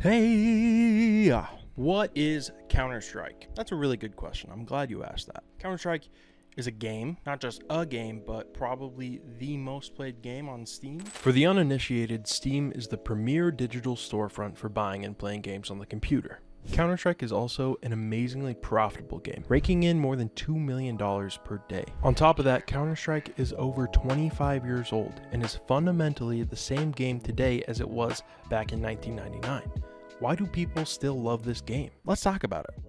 Hey, what is Counter-Strike? That's a really good question. I'm glad you asked that. Counter-Strike is a game, not just a game, but probably the most played game on Steam. For the uninitiated, Steam is the premier digital storefront for buying and playing games on the computer. Counter-Strike is also an amazingly profitable game, raking in more than $2 million per day. On top of that, Counter-Strike is over 25 years old and is fundamentally the same game today as it was back in 1999. Why do people still love this game? Let's talk about it.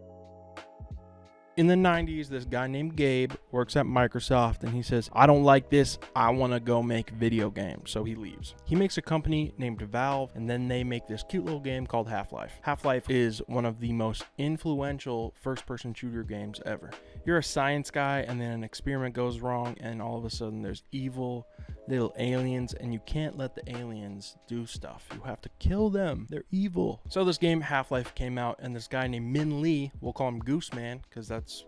In the 90s, this guy named Gabe works at Microsoft and he says, I don't like this, I want to go make video games. So he leaves. He makes a company named Valve, and then they make this cute little game called Half-Life. Half-Life is one of the most influential first-person shooter games ever. You're a science guy and then an experiment goes wrong and all of a sudden there's evil little aliens and you can't let the aliens do stuff. You have to kill them. They're evil. So this game Half-Life came out and this guy named Min Lee, we'll call him Gooseman because that's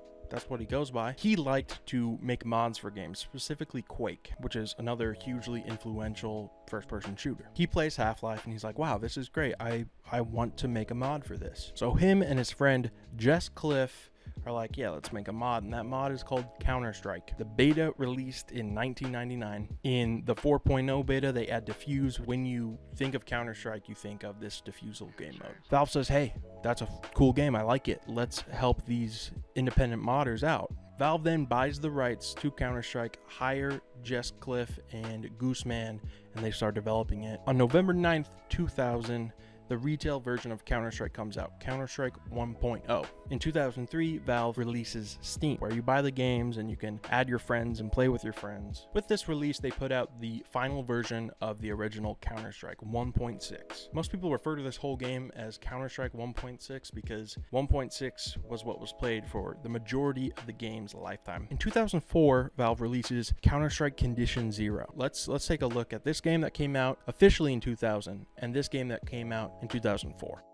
what he goes by. He liked to make mods for games, specifically Quake, which is another hugely influential first-person shooter. He plays Half-Life and he's like, wow, this is great. I want to make a mod for this. So him and his friend Jess Cliff are like, yeah, let's make a mod, and that mod is called Counter-Strike. The beta released in 1999. In the 4.0 beta, they add diffuse. When you think of Counter-Strike, you think of this diffusal game mode. Valve says, hey, that's a cool game, I like it. Let's help these independent modders out. Valve then buys the rights to Counter-Strike, hire Jess Cliff and Gooseman, and they start developing it. On November 9th, 2000, the retail version of Counter-Strike comes out, Counter-Strike 1.0. In 2003, Valve releases Steam, where you buy the games and you can add your friends and play with your friends. With this release, they put out the final version of the original Counter-Strike 1.6. Most people refer to this whole game as Counter-Strike 1.6 because 1.6 was what was played for the majority of the game's lifetime. In 2004, Valve releases Counter-Strike Condition Zero. Let's take a look at this game that came out officially in 2000 and this game that came out in 2004.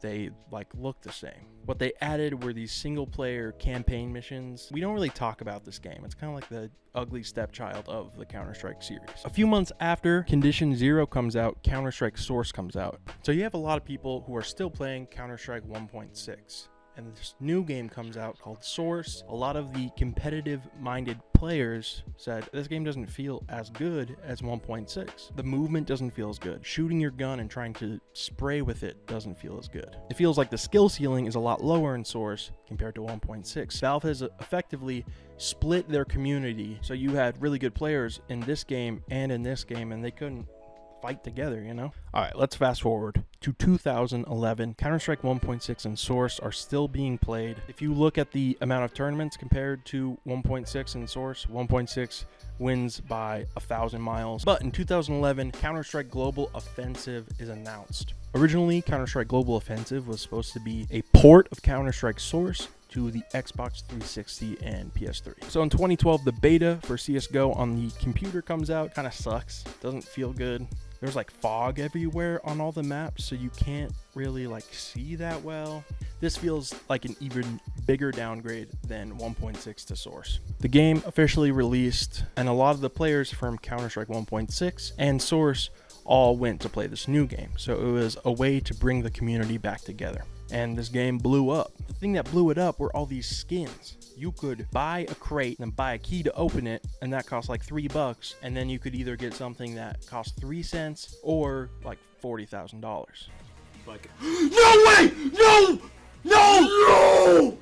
They look the same. What they added were these single player campaign missions. We don't really talk about this game. It's kind of like the ugly stepchild of the Counter-Strike series. A few months after Condition Zero comes out, Counter-Strike Source comes out. So you have a lot of people who are still playing Counter-Strike 1.6. And this new game comes out called Source. A lot of the competitive-minded players said this game doesn't feel as good as 1.6. The movement doesn't feel as good. Shooting your gun and trying to spray with it doesn't feel as good. It feels like the skill ceiling is a lot lower in Source compared to 1.6. Valve has effectively split their community, so you had really good players in this game and in this game, and they couldn't fight together, you know? All right, let's fast forward to 2011. Counter-Strike 1.6 and Source are still being played. If you look at the amount of tournaments compared to 1.6 and Source, 1.6 wins by 1,000 miles. But in 2011, Counter-Strike Global Offensive is announced. Originally, Counter-Strike Global Offensive was supposed to be a port of Counter-Strike Source to the Xbox 360 and PS3. So in 2012, the beta for CSGO on the computer comes out. Kind of sucks. Doesn't feel good. There's fog everywhere on all the maps, so you can't really see that well. This feels like an even bigger downgrade than 1.6 to Source. The game officially released, and a lot of the players from Counter-Strike 1.6 and Source all went to play this new game. So it was a way to bring the community back together. And this game blew up. The thing that blew it up were all these skins. You could buy a crate and buy a key to open it, and that cost $3, and then you could either get something that cost 3 cents or $40,000. No way! No! No! No!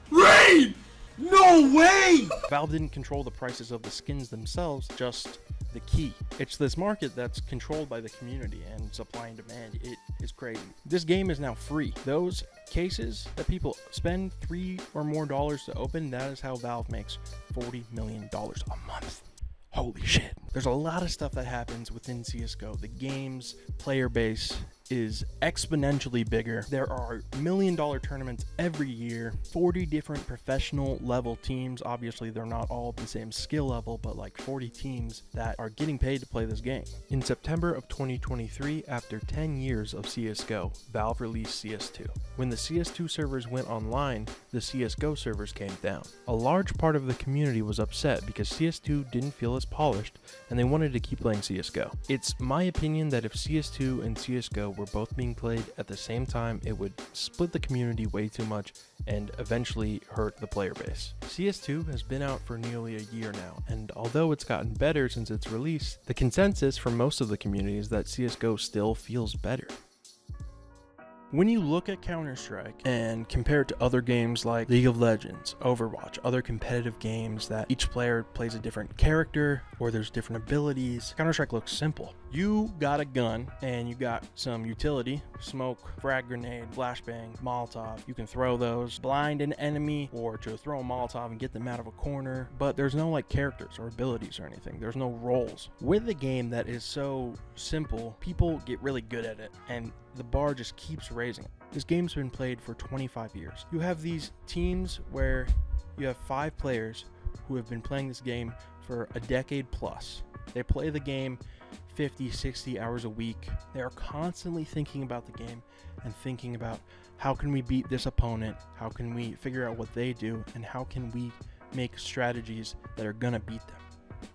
Raid! No way! Valve didn't control the prices of the skins themselves, just the key. It's this market that's controlled by the community, and supply and demand, it is crazy. This game is now free. Those cases that people spend $3 or more to open, that is how Valve makes $40 million a month. Holy shit. There's a lot of stuff that happens within CSGO. The game's player base is exponentially bigger. There are $1 million tournaments every year, 40 different professional level teams. Obviously, they're not all the same skill level, but 40 teams that are getting paid to play this game. In September of 2023, after 10 years of CSGO, Valve released CS2. When the CS2 servers went online, the CSGO servers came down. A large part of the community was upset because CS2 didn't feel as polished and they wanted to keep playing CSGO. It's my opinion that if CS2 and CSGO were both being played at the same time, it would split the community way too much and eventually hurt the player base. CS2 has been out for nearly a year now, and although it's gotten better since its release, the consensus for most of the community is that CSGO still feels better. When you look at Counter-Strike and compare it to other games like League of Legends, Overwatch, other competitive games that each player plays a different character or there's different abilities, Counter-Strike looks simple. You got a gun and you got some utility, smoke, frag grenade, flashbang, Molotov. You can throw those, blind an enemy, or to throw a Molotov and get them out of a corner, but there's no like characters or abilities or anything. There's no roles. With a game that is so simple, people get really good at it and the bar just keeps raising. This game's been played for 25 years. You have these teams where you have 5 players who have been playing this game for a decade plus. They play the game 50, 60 hours a week. They are constantly thinking about the game and thinking about how can we beat this opponent? How can we figure out what they do? And how can we make strategies that are gonna beat them?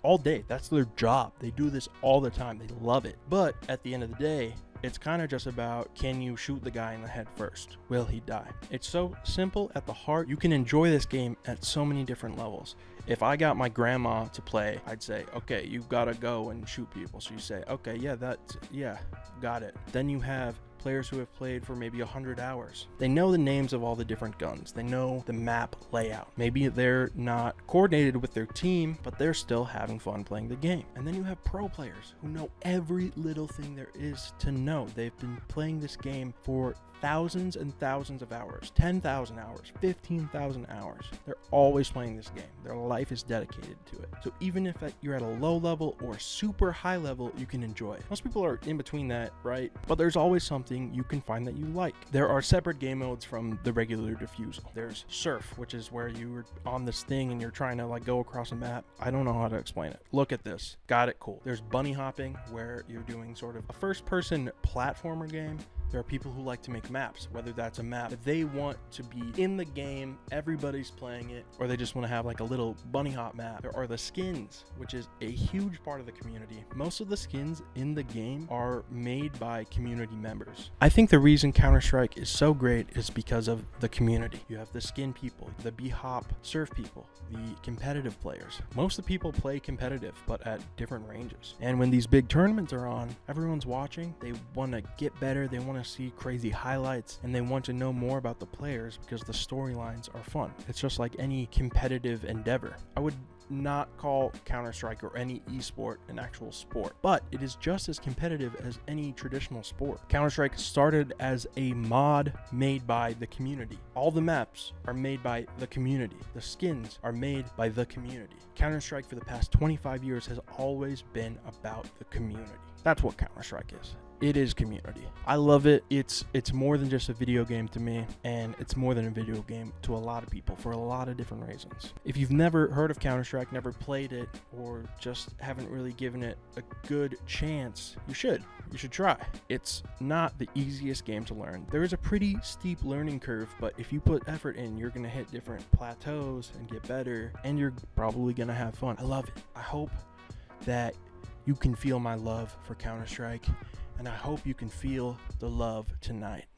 All day, that's their job. They do this all the time. They love it. But at the end of the day, it's kind of just about, can you shoot the guy in the head first? Will he die? It's so simple at the heart. You can enjoy this game at so many different levels. If I got my grandma to play, I'd say, okay, you've got to go and shoot people. So you say, okay, yeah, got it. Then you have players who have played for maybe 100 hours. They know the names of all the different guns. They know the map layout. Maybe they're not coordinated with their team, but they're still having fun playing the game. And then you have pro players who know every little thing there is to know. They've been playing this game for thousands and thousands of hours, 10,000 hours, 15,000 hours. They're always playing this game. Their life is dedicated to it. So even if you're at a low level or super high level, you can enjoy. Most people are in between that, right? But there's always something you can find that you like. There are separate game modes from the regular Defusal. There's Surf, which is where you're on this thing and you're trying to like go across a map. I don't know how to explain it. Look at this. Got it, cool. There's bunny hopping, where you're doing sort of a first-person platformer game. There are people who like to make maps, whether that's a map that they want to be in the game, everybody's playing it, or they just want to have like a little bunny hop map. There are the skins, which is a huge part of the community. Most of the skins in the game are made by community members. I think the reason Counter-Strike is so great is because of the community. You have the skin people, the B-hop surf people, the competitive players. Most of the people play competitive, but at different ranges. And when these big tournaments are on, everyone's watching, they want to get better, they want to see crazy highlights, and they want to know more about the players because the storylines are fun. It's just like any competitive endeavor. I would not call Counter-Strike or any esport an actual sport, but it is just as competitive as any traditional sport. Counter-Strike started as a mod made by the community. All the maps are made by the community. The skins are made by the community. Counter-Strike for the past 25 years has always been about the community. That's what Counter-Strike is. It is community. I love it. It's more than just a video game to me, and it's more than a video game to a lot of people for a lot of different reasons. If you've never heard of Counter-Strike, never played it, or just haven't really given it a good chance, you should try. It's not the easiest game to learn. There is a pretty steep learning curve, but if you put effort in, you're gonna hit different plateaus and get better, and you're probably gonna have fun. I love it. I hope that you can feel my love for Counter-Strike, and I hope you can feel the love tonight.